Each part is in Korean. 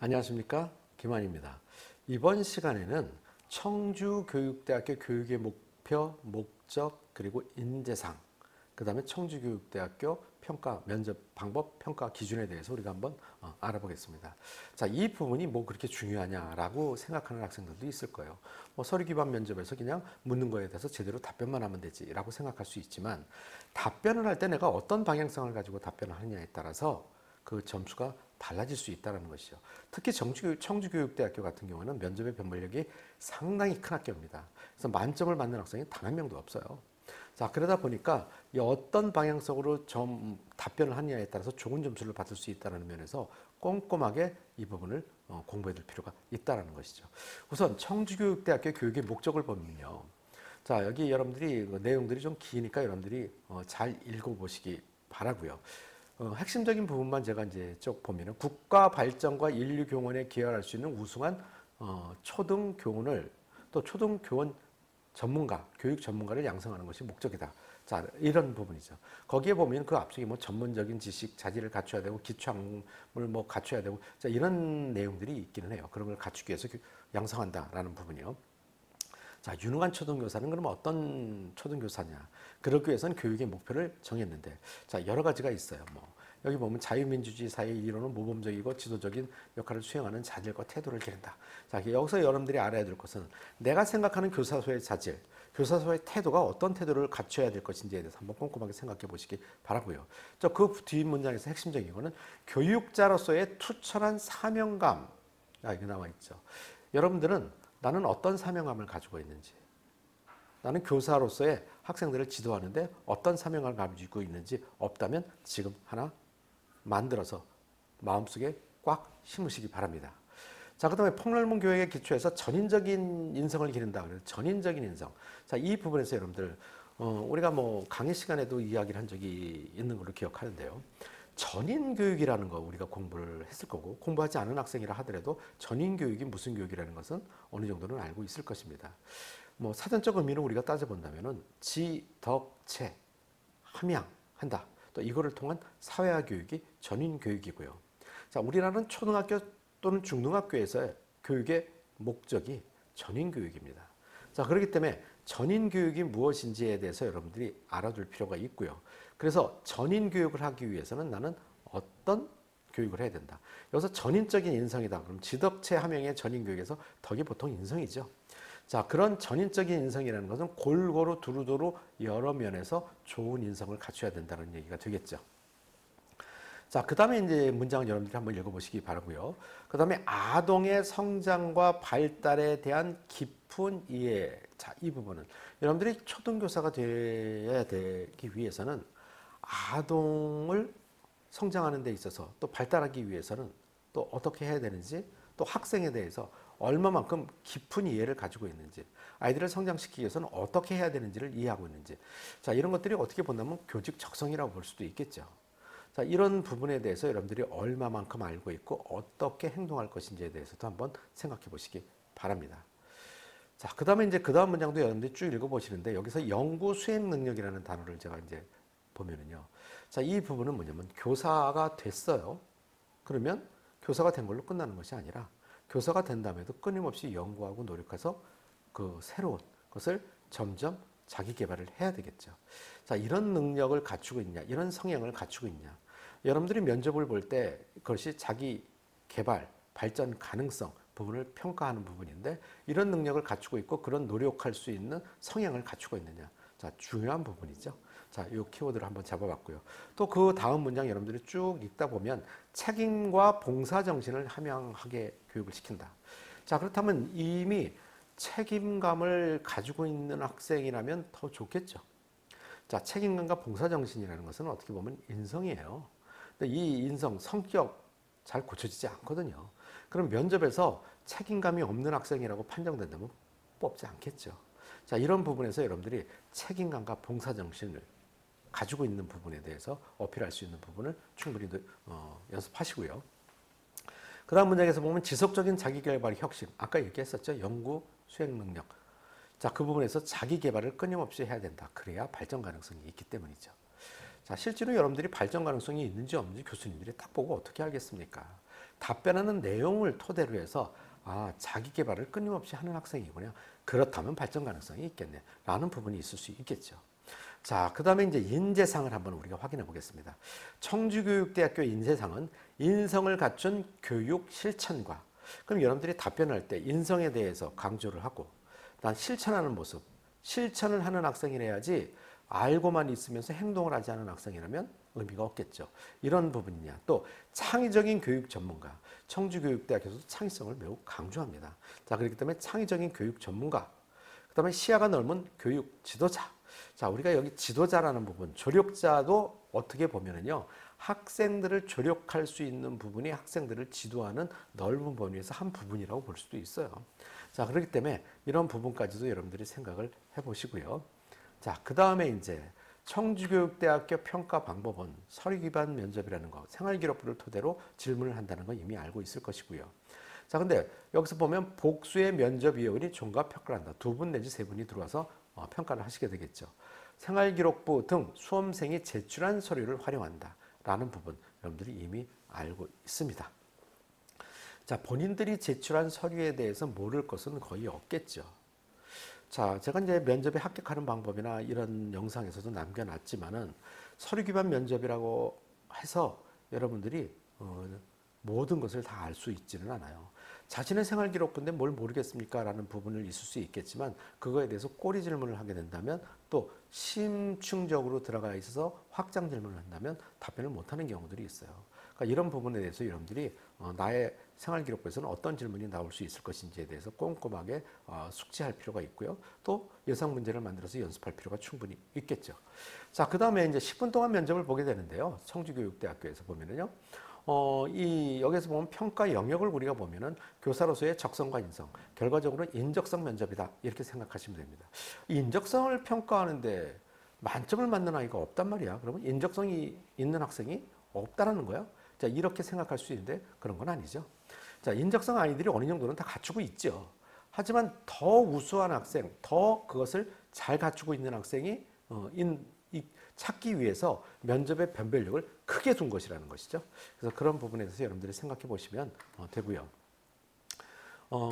안녕하십니까, 김환입니다. 이번 시간에는 청주교육대학교 교육의 목표, 목적, 그리고 인재상, 그 다음에 청주교육대학교 평가, 면접 방법, 평가 기준에 대해서 우리가 한번 알아보겠습니다. 자, 이 부분이 뭐 그렇게 중요하냐라고 생각하는 학생들도 있을 거예요. 뭐 서류 기반 면접에서 그냥 묻는 거에 대해서 제대로 답변만 하면 되지라고 생각할 수 있지만, 답변을 할 때 내가 어떤 방향성을 가지고 답변을 하느냐에 따라서 그 점수가 달라질 수 있다는 것이죠. 특히 청주교육대학교 같은 경우는 면접의 변별력이 상당히 큰 학교입니다. 그래서 만점을 받는 학생이 단 한 명도 없어요. 자, 그러다 보니까 이 어떤 방향성으로 답변을 하느냐에 따라서 좋은 점수를 받을 수 있다는 면에서 꼼꼼하게 이 부분을 공부해야 될 필요가 있다는 것이죠. 우선 청주교육대학교 교육의 목적을 보면요. 자, 여기 여러분들이 내용들이 좀 기니까 여러분들이 잘 읽어보시기 바라고요. 핵심적인 부분만 제가 이제 쭉 보면은 국가 발전과 인류 교원에 기여할 수 있는 우수한 초등 교원을 또 초등 교원 전문가, 교육 전문가를 양성하는 것이 목적이다. 자, 이런 부분이죠. 거기에 보면 그 앞쪽에 뭐 전문적인 지식, 자질을 갖춰야 되고 기초학문을 뭐 갖춰야 되고 자, 이런 내용들이 있기는 해요. 그런 걸 갖추기 위해서 양성한다라는 부분이요. 자, 유능한 초등교사는 그럼 어떤 초등교사냐? 그러기 위해서는 교육의 목표를 정했는데, 자, 여러 가지가 있어요. 뭐 여기 보면 자유민주주의 사회의 이론은 모범적이고 지도적인 역할을 수행하는 자질과 태도를 기른다. 자, 여기서 여러분들이 알아야 될 것은 내가 생각하는 교사소의 자질, 교사소의 태도가 어떤 태도를 갖춰야 될 것인지에 대해서 한번 꼼꼼하게 생각해 보시기 바라고요. 그 뒷문장에서 핵심적인 거는 교육자로서의 투철한 사명감. 이게 나와 있죠. 여러분들은 나는 어떤 사명감을 가지고 있는지, 나는 교사로서의 학생들을 지도하는데 어떤 사명감을 가지고 있는지 없다면 지금 하나 만들어서 마음속에 꽉 심으시기 바랍니다. 자, 그 다음에 폭넓은 교육의 기초에서 전인적인 인성을 기른다. 그래서 전인적인 인성. 자, 이 부분에서 여러분들, 우리가 뭐 강의 시간에도 이야기를 한 적이 있는 걸로 기억하는데요. 전인 교육이라는 거 우리가 공부를 했을 거고, 공부하지 않은 학생이라 하더라도 전인 교육이 무슨 교육이라는 것은 어느 정도는 알고 있을 것입니다. 뭐 사전적 의미를 우리가 따져본다면은 지덕체, 함양한다. 또 이거를 통한 사회화 교육이 전인 교육이고요. 자, 우리나라는 초등학교 또는 중등학교에서의 교육의 목적이 전인 교육입니다. 자, 그렇기 때문에 전인 교육이 무엇인지에 대해서 여러분들이 알아둘 필요가 있고요. 그래서 전인 교육을 하기 위해서는 나는 어떤 교육을 해야 된다. 여기서 전인적인 인성이다. 그럼 지덕체 함양의 전인 교육에서 덕이 보통 인성이죠. 자, 그런 전인적인 인성이라는 것은 골고루 두루두루 여러 면에서 좋은 인성을 갖춰야 된다는 얘기가 되겠죠. 자, 그 다음에 이제 문장을 여러분들이 한번 읽어보시기 바라고요. 그 다음에 아동의 성장과 발달에 대한 깊은 이해. 자, 이 부분은 여러분들이 초등교사가 되어야 되기 위해서는 아동을 성장하는 데 있어서 또 발달하기 위해서는 또 어떻게 해야 되는지, 또 학생에 대해서 얼마만큼 깊은 이해를 가지고 있는지, 아이들을 성장시키기 위해서는 어떻게 해야 되는지를 이해하고 있는지, 자, 이런 것들이 어떻게 본다면 교직 적성이라고 볼 수도 있겠죠. 자, 이런 부분에 대해서 여러분들이 얼마만큼 알고 있고 어떻게 행동할 것인지에 대해서도 한번 생각해 보시기 바랍니다. 자, 그 다음에 이제 그 다음 문장도 여러분들이 쭉 읽어보시는데, 여기서 연구 수행 능력이라는 단어를 제가 이제 보면은요. 자, 이 부분은 뭐냐면 교사가 됐어요. 그러면 교사가 된 걸로 끝나는 것이 아니라 교사가 된 다음에도 끊임없이 연구하고 노력해서 그 새로운 것을 점점 자기 개발을 해야 되겠죠. 자, 이런 능력을 갖추고 있냐, 이런 성향을 갖추고 있냐. 여러분들이 면접을 볼 때 그것이 자기 개발, 발전 가능성 부분을 평가하는 부분인데, 이런 능력을 갖추고 있고 그런 노력할 수 있는 성향을 갖추고 있느냐. 자, 중요한 부분이죠. 자, 이 키워드를 한번 잡아봤고요. 또 그 다음 문장 여러분들이 쭉 읽다 보면 책임과 봉사 정신을 함양하게 교육을 시킨다. 자, 그렇다면 이미 책임감을 가지고 있는 학생이라면 더 좋겠죠. 자, 책임감과 봉사정신이라는 것은 어떻게 보면 인성이에요. 근데 이 인성, 성격 잘 고쳐지지 않거든요. 그럼 면접에서 책임감이 없는 학생이라고 판정된다면 뽑지 않겠죠. 자, 이런 부분에서 여러분들이 책임감과 봉사정신을 가지고 있는 부분에 대해서 어필할 수 있는 부분을 충분히 연습하시고요. 그 다음 문장에서 보면 지속적인 자기개발 혁신. 아까 얘기했었죠. 연구, 수행 능력. 자, 그 부분에서 자기개발을 끊임없이 해야 된다. 그래야 발전 가능성이 있기 때문이죠. 자, 실제로 여러분들이 발전 가능성이 있는지 없는지 교수님들이 딱 보고 어떻게 알겠습니까? 답변하는 내용을 토대로 해서 아, 자기 개발을 끊임없이 하는 학생이구나. 그렇다면 발전 가능성이 있겠네. 라는 부분이 있을 수 있겠죠. 자, 그 다음에 이제 인재상을 한번 우리가 확인해 보겠습니다. 청주교육대학교 인재상은 인성을 갖춘 교육 실천과, 그럼 여러분들이 답변할 때 인성에 대해서 강조를 하고, 난 실천하는 모습, 실천을 하는 학생이라야지 알고만 있으면서 행동을 하지 않은 학생이라면 의미가 없겠죠. 이런 부분이냐. 또 창의적인 교육 전문가. 청주교육대학에서도 창의성을 매우 강조합니다. 자, 그렇기 때문에 창의적인 교육 전문가. 그 다음에 시야가 넓은 교육 지도자. 자, 우리가 여기 지도자라는 부분, 조력자도 어떻게 보면은요, 학생들을 조력할 수 있는 부분이 학생들을 지도하는 넓은 범위에서 한 부분이라고 볼 수도 있어요. 자, 그렇기 때문에 이런 부분까지도 여러분들이 생각을 해보시고요. 자, 그 다음에 이제 청주교육대학교 평가 방법은 서류 기반 면접이라는 거, 생활기록부를 토대로 질문을 한다는 거 이미 알고 있을 것이고요. 자, 근데 여기서 보면 복수의 면접위원이 종합 평가를 한다. 2분 내지 3분이 들어와서 평가를 하시게 되겠죠. 생활기록부 등 수험생이 제출한 서류를 활용한다. 라는 부분 여러분들이 이미 알고 있습니다. 자, 본인들이 제출한 서류에 대해서 모를 것은 거의 없겠죠. 자, 제가 이제 면접에 합격하는 방법이나 이런 영상에서도 남겨놨지만은 서류 기반 면접이라고 해서 여러분들이 모든 것을 다 알 수 있지는 않아요. 자신의 생활 기록부인데 뭘 모르겠습니까? 라는 부분을 있을 수 있겠지만 그거에 대해서 꼬리 질문을 하게 된다면 또 심층적으로 들어가 있어서 확장 질문을 한다면 답변을 못하는 경우들이 있어요. 그러니까 이런 부분에 대해서 여러분들이 나의 생활 기록부에서는 어떤 질문이 나올 수 있을 것인지에 대해서 꼼꼼하게 숙지할 필요가 있고요. 또 예상 문제를 만들어서 연습할 필요가 충분히 있겠죠. 자, 그 다음에 이제 10분 동안 면접을 보게 되는데요. 청주교육대학교에서 보면은요. 여기서 보면 평가 영역을 우리가 보면은 교사로서의 적성과 인성, 결과적으로 인적성 면접이다. 이렇게 생각하시면 됩니다. 인적성을 평가하는데 만점을 맞는 아이가 없단 말이야. 그러면 인적성이 있는 학생이 없다라는 거야. 자, 이렇게 생각할 수 있는데 그런 건 아니죠. 자, 인적성 아이들이 어느 정도는 다 갖추고 있죠. 하지만 더 우수한 학생, 더 그것을 잘 갖추고 있는 학생이 찾기 위해서 면접의 변별력을 크게 둔 것이라는 것이죠. 그래서 그런 부분에 대해서 여러분들이 생각해 보시면 되고요.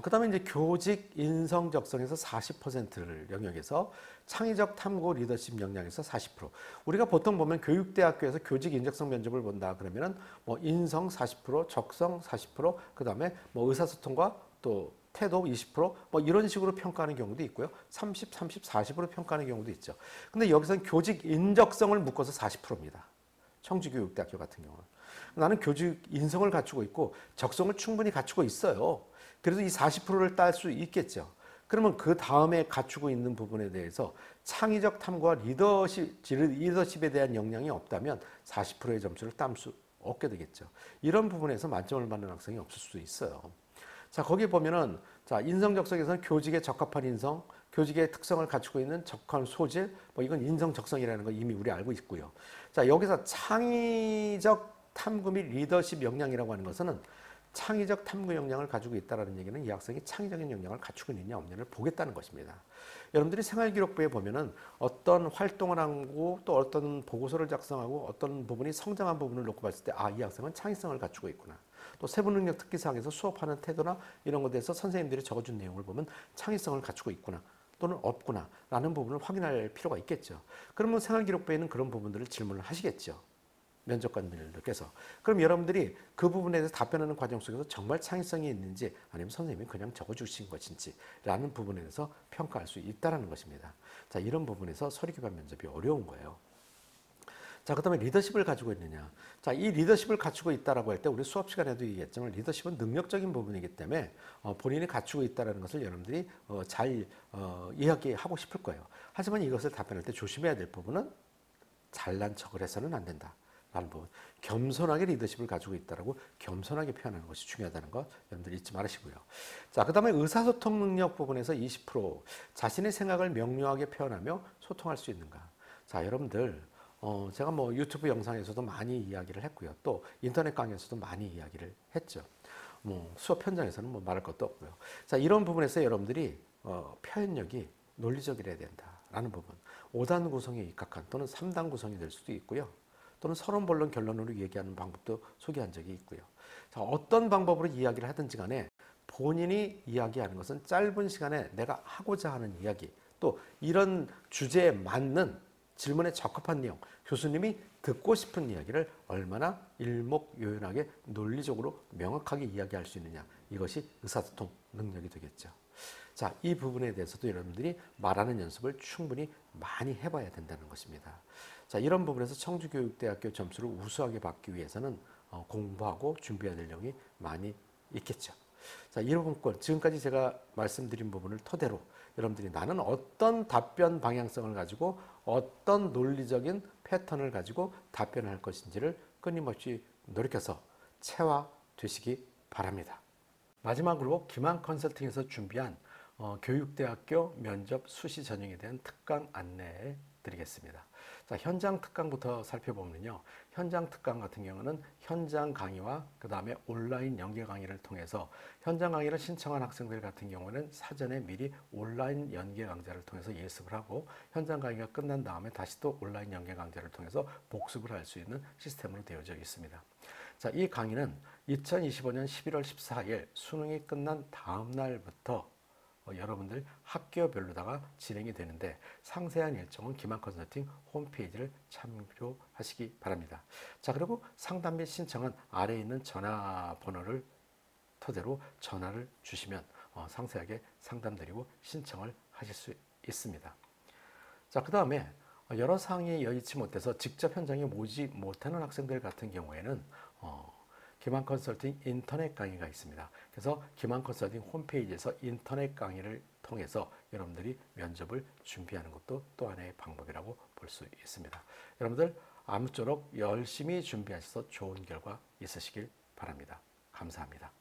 그 다음에 이제 교직 인성 적성에서 40%를 영역에서 창의적 탐구 리더십 역량에서 40%. 우리가 보통 보면 교육대학교에서 교직 인적성 면접을 본다 그러면은 뭐 인성 40%, 적성 40%, 그 다음에 뭐 의사소통과 또 태도 20%뭐 이런 식으로 평가하는 경우도 있고요. 30, 40으로 평가하는 경우도 있죠. 근데 여기서는 교직 인적성을 묶어서 40%입니다. 청주교육대학교 같은 경우는. 나는 교직 인성을 갖추고 있고 적성을 충분히 갖추고 있어요. 그래서 이 40%를 딸 수 있겠죠. 그러면 그 다음에 갖추고 있는 부분에 대해서 창의적 탐구와 리더십에 대한 역량이 없다면 40%의 점수를 딸 수 없게 되겠죠. 이런 부분에서 만점을 받는 학생이 없을 수 있어요. 자, 거기 보면은 자, 인성 적성에서는 교직에 적합한 인성, 교직의 특성을 갖추고 있는 적합한 소질, 뭐 이건 인성 적성이라는 거 이미 우리 알고 있고요. 자, 여기서 창의적 탐구 및 리더십 역량이라고 하는 것은 창의적 탐구 역량을 가지고 있다는 얘기는 이 학생이 창의적인 역량을 갖추고 있느냐 없느냐를 보겠다는 것입니다. 여러분들이 생활기록부에 보면은 어떤 활동을 하고 또 어떤 보고서를 작성하고 어떤 부분이 성장한 부분을 놓고 봤을 때 아, 이 학생은 창의성을 갖추고 있구나. 또 세부능력 특기사항에서 수업하는 태도나 이런 것에 대해서 선생님들이 적어준 내용을 보면 창의성을 갖추고 있구나 또는 없구나 라는 부분을 확인할 필요가 있겠죠. 그러면 생활기록부에는 그런 부분들을 질문을 하시겠죠. 면접관들께서. 그럼 여러분들이 그 부분에 대해서 답변하는 과정 속에서 정말 창의성이 있는지 아니면 선생님이 그냥 적어주신 것인지 라는 부분에 대해서 평가할 수 있다는 것입니다. 자, 이런 부분에서 서류 기반 면접이 어려운 거예요. 자, 그 다음에 리더십을 가지고 있느냐. 자, 이 리더십을 갖추고 있다라고 할 때 우리 수업 시간에도 얘기했지만 리더십은 능력적인 부분이기 때문에 본인이 갖추고 있다는 것을 여러분들이 잘 이야기하고 싶을 거예요. 하지만 이것을 답변할 때 조심해야 될 부분은 잘난 척을 해서는 안 된다. 라는 부분. 겸손하게 리더십을 가지고 있다라고 겸손하게 표현하는 것이 중요하다는 것 여러분들 잊지 말으시고요. 자, 그 다음에 의사소통 능력 부분에서 20% 자신의 생각을 명료하게 표현하며 소통할 수 있는가. 자, 여러분들 제가 뭐 유튜브 영상에서도 많이 이야기를 했고요. 또 인터넷 강의에서도 많이 이야기를 했죠. 뭐 수업 현장에서는 뭐 말할 것도 없고요. 자, 이런 부분에서 여러분들이 표현력이 논리적이어야 된다라는 부분. 5단 구성에 입각한 또는 3단 구성이 될 수도 있고요. 또는 서론본론 결론으로 얘기하는 방법도 소개한 적이 있고요. 자, 어떤 방법으로 이야기를 하든지 간에 본인이 이야기하는 것은 짧은 시간에 내가 하고자 하는 이야기, 또 이런 주제에 맞는 질문에 적합한 내용, 교수님이 듣고 싶은 이야기를 얼마나 일목요연하게 논리적으로 명확하게 이야기할 수 있느냐, 이것이 의사소통 능력이 되겠죠. 자, 이 부분에 대해서도 여러분들이 말하는 연습을 충분히 많이 해봐야 된다는 것입니다. 자, 이런 부분에서 청주교육대학교 점수를 우수하게 받기 위해서는 공부하고 준비해야 될 내용이 많이 있겠죠. 자, 이 부분, 지금까지 제가 말씀드린 부분을 토대로 여러분들이 나는 어떤 답변 방향성을 가지고 어떤 논리적인 패턴을 가지고 답변을 할 것인지를 끊임없이 노력해서 체화되시기 바랍니다. 마지막으로 기만 컨설팅에서 준비한 교육대학교 면접 수시 전형에 대한 특강 안내해 드리겠습니다. 자, 현장 특강부터 살펴보면요. 현장 특강 같은 경우는 현장 강의와 그 다음에 온라인 연계 강의를 통해서 현장 강의를 신청한 학생들 같은 경우는 사전에 미리 온라인 연계 강좌를 통해서 예습을 하고 현장 강의가 끝난 다음에 다시 또 온라인 연계 강좌를 통해서 복습을 할 수 있는 시스템으로 되어져 있습니다. 자, 이 강의는 2025년 11월 14일 수능이 끝난 다음 날부터 여러분들 학교별로다가 진행이 되는데 상세한 일정은 기만 컨설팅 홈페이지를 참조하시기 바랍니다. 자, 그리고 상담 및 신청은 아래에 있는 전화번호를 토대로 전화를 주시면 상세하게 상담드리고 신청을 하실 수 있습니다. 자, 그 다음에 여러 사항이 여의치 못해서 직접 현장에 오지 못하는 학생들 같은 경우에는 기만 컨설팅 인터넷 강의가 있습니다. 그래서 기만 컨설팅 홈페이지에서 인터넷 강의를 통해서 여러분들이 면접을 준비하는 것도 또 하나의 방법이라고 볼 수 있습니다. 여러분들 아무쪼록 열심히 준비하셔서 좋은 결과 있으시길 바랍니다. 감사합니다.